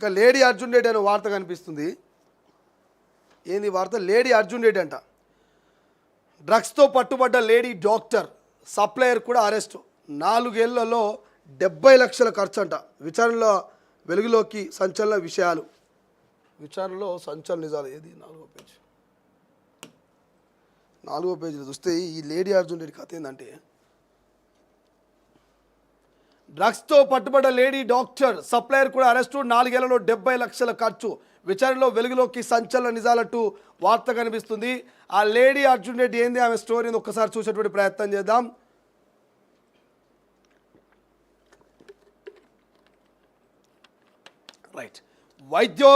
ఇక లేడీ అర్జున్ రెడ్డి అనే వార్త కనిపిస్తుంది. ఏంది వార్త? లేడీ అర్జున్ రెడ్డి అంట, డ్రగ్స్తో పట్టుబడ్డ లేడీ డాక్టర్ సప్లయర్ కూడా అరెస్టు. 4 ఏళ్లలో 70 లక్షల ఖర్చు అంట. విచారణలో వెలుగులోకి సంచలన విషయాలు. విచారణలో సంచలన నిజాలు. ఏది 4వ పేజీలో చూస్తే ఈ లేడీ అర్జున్ రెడ్డి కథ ఏంటంటే, డ్రగ్స్తో పట్టుబడ్డ లేడీ డాక్టర్ సప్లయర్ కూడా అరెస్టు. 4 ఏళ్లలో 70 లక్షల ఖర్చు. విచారణలో వెలుగులోకి సంచలన నిజాలంటూ వార్త కనిపిస్తుంది. ఆ లేడీ అర్జున్ రెడ్డి ఏంది, ఆమె స్టోరీని ఒక్కసారి చూసేటువంటి ప్రయత్నం చేద్దాం. రైట్. వైద్యో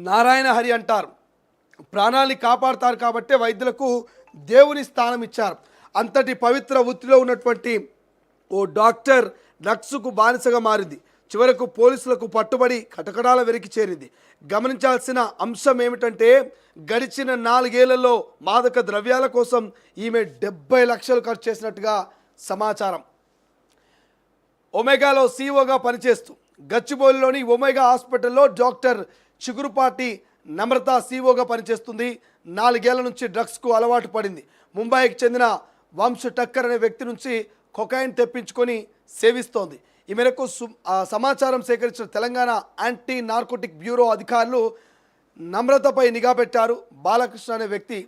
నారాయణ హరి అంటారు, ప్రాణాలని కాపాడతారు కాబట్టి వైద్యులకు దేవుని స్థానం ఇచ్చారు. అంతటి పవిత్ర వృత్తిలో ఉన్నటువంటి ఓ డాక్టర్ డ్రగ్స్కు బానిసగా మారింది. చివరకు పోలీసులకు పట్టుబడి కటకటాల వెరికి చేరింది. గమనించాల్సిన అంశం ఏమిటంటే, గడిచిన 4 ఏళ్లలో మాదక ద్రవ్యాల కోసం ఈమె 70 లక్షలు ఖర్చు చేసినట్టుగా సమాచారం. ఒమేగాలో సీఓగా పనిచేస్తూ గచ్చిబౌలిలోని ఒమేగా హాస్పిటల్లో డాక్టర్ చిగురుపాటి నమ్రత సీఓగా పనిచేస్తుంది. 4 ఏళ్ల నుంచి డ్రగ్స్కు అలవాటు పడింది. ముంబైకి చెందిన వంశ్ టక్కర్ అనే వ్యక్తి నుంచి కొకైన్ తెప్పించుకొని సేవిస్తోంది. ఈ మేరకు సమాచారం సేకరించిన తెలంగాణ యాంటీ నార్కోటిక్ బ్యూరో అధికారులు నమ్రతపై నిఘా పెట్టారు. బాలకృష్ణ అనే వ్యక్తి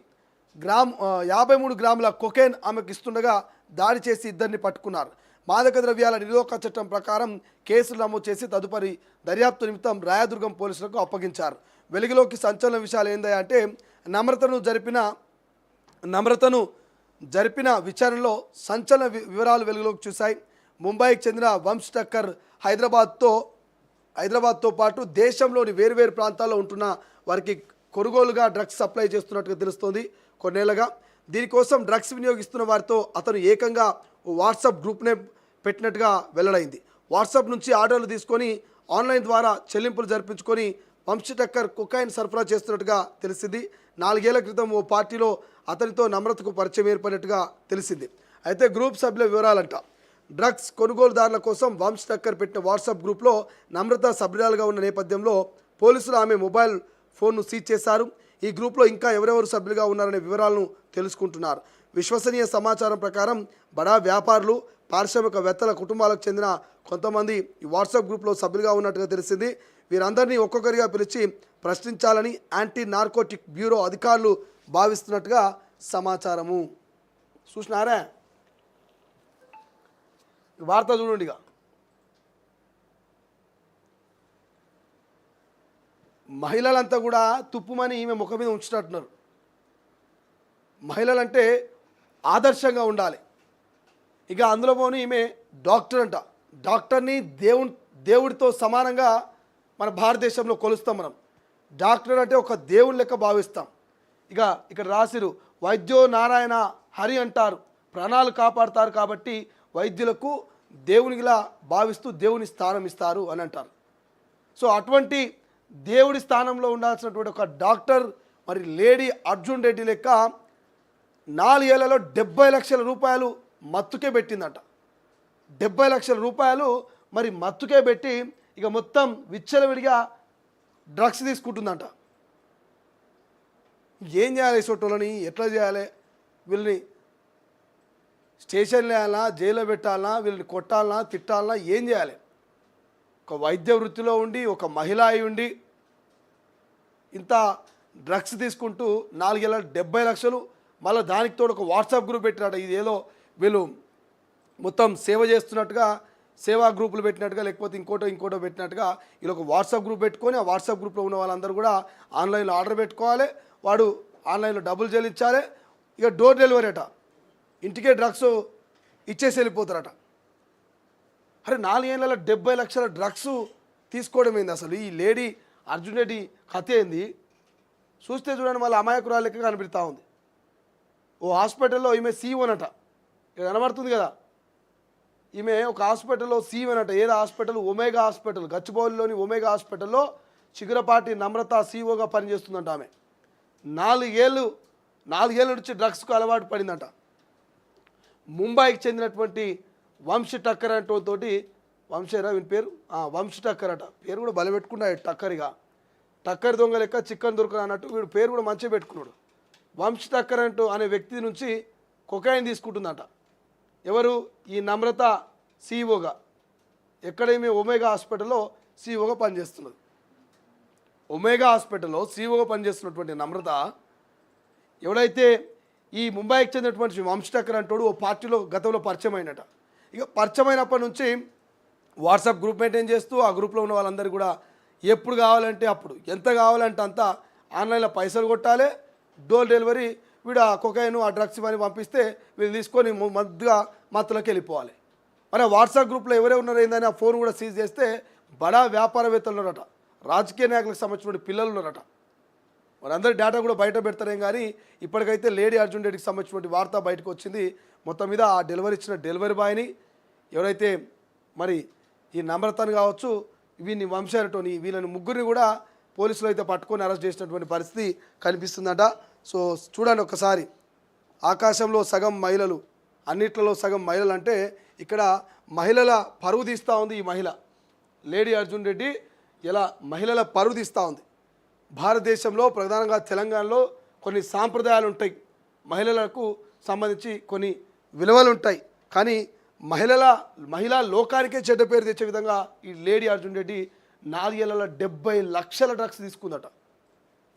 53 గ్రాముల కొకైన్ ఆమెకు ఇస్తుండగా దాడి చేసి ఇద్దరిని పట్టుకున్నారు. మాదక ద్రవ్యాల నిరోధక చట్టం ప్రకారం కేసులు నమోదు చేసి తదుపరి దర్యాప్తు నిమిత్తం రాయదుర్గం పోలీసులకు అప్పగించారు. వెలుగులోకి సంచలన విషయాలు ఏందంటే, నమ్రతను జరిపిన విచారణలో సంచలన వివరాలు వెలుగులోకి చూశాయి. ముంబైకి చెందిన వంశ్ టక్కర్ హైదరాబాద్తో పాటు దేశంలోని వేరువేరు ప్రాంతాల్లో ఉంటున్న వారికి కొనుగోలుగా డ్రగ్స్ సప్లై చేస్తున్నట్టుగా తెలుస్తోంది కొన్నేళ్లుగా. దీనికోసం డ్రగ్స్ వినియోగిస్తున్న వారితో అతను ఏకంగా వాట్సాప్ గ్రూప్నే పెట్టినట్టుగా వెల్లడైంది. వాట్సాప్ నుంచి ఆర్డర్లు తీసుకొని ఆన్లైన్ ద్వారా చెల్లింపులు జరిపించుకొని వంశీ టక్కర్ కొకైన్ సరఫరా చేస్తున్నట్టుగా తెలిసింది. 4 ఏళ్ల క్రితం ఓ పార్టీలో అతనితో నమ్రతకు పరిచయం ఏర్పడినట్టుగా తెలిసింది. అయితే గ్రూప్ సభ్యుల వివరాలంట, డ్రగ్స్ కొనుగోలుదారుల కోసం వంశీ టక్కర్ పెట్టిన వాట్సాప్ గ్రూప్లో నమ్రత సభ్యురాలుగా ఉన్న నేపథ్యంలో పోలీసులు ఆమె మొబైల్ ఫోన్ను సీజ్ చేశారు. ఈ గ్రూప్లో ఇంకా ఎవరెవరు సభ్యులుగా ఉన్నారనే వివరాలను తెలుసుకుంటున్నారు. విశ్వసనీయ సమాచారం ప్రకారం బడా వ్యాపారులు, పారిశ్రామికవేత్తల కుటుంబాలకు చెందిన కొంతమంది ఈ వాట్సాప్ గ్రూప్లో సభ్యులుగా ఉన్నట్టుగా తెలిసింది. వీరందరినీ ఒక్కొక్కరిగా పిలిచి ప్రశ్నించాలని యాంటీ నార్కోటిక్ బ్యూరో అధికారులు భావిస్తున్నట్టుగా సమాచారము. చూసినారా వార్త? చూడండి. ఇక మహిళలంతా కూడా తుప్పుమని ఈమె ముఖం మీద ఉంచినట్టున్నారు. మహిళలంటే ఆదర్శంగా ఉండాలి. ఇక అందులో పోని ఈమె డాక్టర్ అంట. డాక్టర్ని దేవుడితో సమానంగా మన భారతదేశంలో కొలుస్తాం మనం. డాక్టర్ అంటే ఒక దేవుని లెక్క భావిస్తాం. ఇక ఇక్కడ రాసిరు, వైద్యో నారాయణ హరి అంటారు, ప్రాణాలు కాపాడతారు కాబట్టి వైద్యులకు దేవునిలా భావిస్తూ దేవుని స్థానం ఇస్తారు అని అంటారు. సో అటువంటి దేవుడి స్థానంలో ఉండాల్సినటువంటి ఒక డాక్టర్ మరి లేడీ అర్జున్ రెడ్డి లెక్క 4 ఏళ్లలో 70 లక్షల రూపాయలు మత్తుకే పెట్టిందట. 70 లక్షల రూపాయలు మరి మత్తుకే పెట్టి ఇక మొత్తం విచ్చలవిడిగా డ్రగ్స్ తీసుకుంటుందంట. ఏం చేయాలి? చోటులని ఎట్లా చేయాలి? వీళ్ళని స్టేషన్లో వేయాలా, జైల్లో పెట్టాలనా, వీళ్ళని కొట్టాలనా, తిట్టాలనా, ఏం చేయాలి? ఒక వైద్య వృత్తిలో ఉండి, ఒక మహిళ అయి ఉండి ఇంత డ్రగ్స్ తీసుకుంటూ 4 ఏళ్ళ 70 లక్షలు, మళ్ళీ దానికి తోడు ఒక వాట్సాప్ గ్రూప్ పెట్టినట్టు. ఇది ఏదో వీళ్ళు మొత్తం సేవ చేస్తున్నట్టుగా, సేవా గ్రూపులు పెట్టినట్టుగా, లేకపోతే ఇంకోటో పెట్టినట్టుగా వీళ్ళు ఒక వాట్సాప్ గ్రూప్ పెట్టుకొని ఆ వాట్సాప్ గ్రూప్లో ఉన్న వాళ్ళందరూ కూడా ఆన్లైన్లో ఆర్డర్ పెట్టుకోవాలి, వాడు ఆన్లైన్లో డబ్బులు చెల్లించాలి. ఇక డోర్ డెలివరీ అట, ఇంటికే డ్రగ్స్ ఇచ్చేసి వెళ్ళిపోతారట. అరే 4 ఏళ్ళ 70 లక్షల డ్రగ్స్ తీసుకోవడం ఏంది అసలు? ఈ లేడీ అర్జున్ రెడ్డి కథ ఏంది? చూస్తే చూడండి, మళ్ళీ అమాయకురాలు లెక్క కనిపిస్తూ ఉంది. ఓ హాస్పిటల్లో ఈమె సీఓనట. ఇక్కడ కనబడుతుంది కదా, ఈమె ఒక హాస్పిటల్లో సీఓనట. ఏదో హాస్పిటల్? ఒమేగా హాస్పిటల్, గచ్చిబౌలిలోని ఒమేగా హాస్పిటల్లో చిగురపాటి నమ్రత సీఓగా పనిచేస్తుందంట. ఆమె 4 ఏళ్ళ నుంచి డ్రగ్స్కు అలవాటు పడిందంట. ముంబైకి చెందినటువంటి వంశీ టక్కర్ అంటోతోటి వంశేరా వీని పేరు వంశ్ టక్కర్ అట. పేరు కూడా బల పెట్టుకున్నా టక్కరిగా. టక్కర్ దొంగ లెక్క చిక్కన్ దొరకదు అన్నట్టు వీడు పేరు కూడా మంచిగా పెట్టుకున్నాడు. వంశ్ టక్కర్ అంటూ అనే వ్యక్తి నుంచి కొకాయిన్ తీసుకుంటుందంట. ఎవరు? ఈ నమ్రత సీఈఓగా. ఎక్కడేమి ఒమేగా హాస్పిటల్లో సీఈఓగా పనిచేస్తున్నది. ఒమేగా హాస్పిటల్లో సీఈఓగా పనిచేస్తున్నటువంటి నమ్రత ఎవడైతే ఈ ముంబైకి చెందినటువంటి వంశ్ టక్కర్ అంటాడు ఓ పార్టీలో గతంలో పరిచయం అయినట. ఇక పరిచయం అయినప్పటి నుంచి వాట్సాప్ గ్రూప్ మెయింటైన్ చేస్తూ ఆ గ్రూప్లో ఉన్న వాళ్ళందరూ కూడా ఎప్పుడు కావాలంటే అప్పుడు, ఎంత కావాలంటే అంత ఆన్లైన్లో పైసలు కొట్టాలి, డోర్ డెలివరీ, వీడు ఆ కొకైన్ ఆ డ్రగ్స్ అని పంపిస్తే వీళ్ళు తీసుకొని మత్తులోకి వెళ్ళిపోవాలి. మరి ఆ వాట్సాప్ గ్రూప్లో ఎవరే ఉన్నారో ఏందని ఆ ఫోన్ కూడా సీజ్ చేస్తే బడా వ్యాపారవేత్తలు ఉన్నారట, రాజకీయ నాయకులకు సంబంధించిన పిల్లలు ఉన్నారట. వాళ్ళందరి డేటా కూడా బయట పెడతారేం కానీ ఇప్పటికైతే లేడీ అర్జున్ రెడ్డికి సంబంధించిన వార్త బయటకు వచ్చింది. మొత్తం మీద ఆ డెలివరీ ఇచ్చిన డెలివరీ బాయ్ని ఎవరైతే మరి ఈ నమ్రతను కావచ్చు, వీళ్ళని వంశారటోని, వీళ్ళని ముగ్గురిని కూడా పోలీసులు అయితే పట్టుకొని అరెస్ట్ చేసినటువంటి పరిస్థితి కనిపిస్తుందట. సో చూడండి ఒకసారి, ఆకాశంలో సగం మహిళలు, అన్నిట్లలో సగం మహిళలు అంటే ఇక్కడ మహిళల పరువు తీస్తూ ఉంది ఈ మహిళ. లేడీ అర్జున్ రెడ్డి ఇలా మహిళల పరువు తీస్తూ ఉంది. భారతదేశంలో ప్రధానంగా తెలంగాణలో కొన్ని సాంప్రదాయాలు ఉంటాయి, మహిళలకు సంబంధించి కొన్ని విలువలు ఉంటాయి. కానీ మహిళా లోకానికే చెడ్డ పేరు తెచ్చే విధంగా ఈ లేడీ అర్జున్ రెడ్డి 4 ఏళ్లలో 70 లక్షల డ్రగ్స్ తీసుకుందట.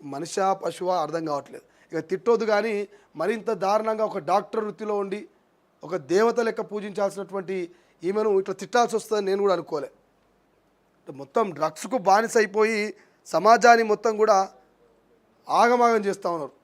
మనిషా పశువా అర్థం కావట్లేదు. ఇక తిట్టొద్దు కానీ మరింత దారుణంగా ఒక డాక్టర్ వృత్తిలో ఉండి ఒక దేవత లెక్క పూజించాల్సినటువంటి ఈమెను ఇట్లా తిట్టాల్సి వస్తుందని నేను కూడా అనుకోలే. మొత్తం డ్రగ్స్కు బానిస అయిపోయి సమాజాన్ని మొత్తం కూడా ఆగమాగం చేస్తూ ఉన్నారు.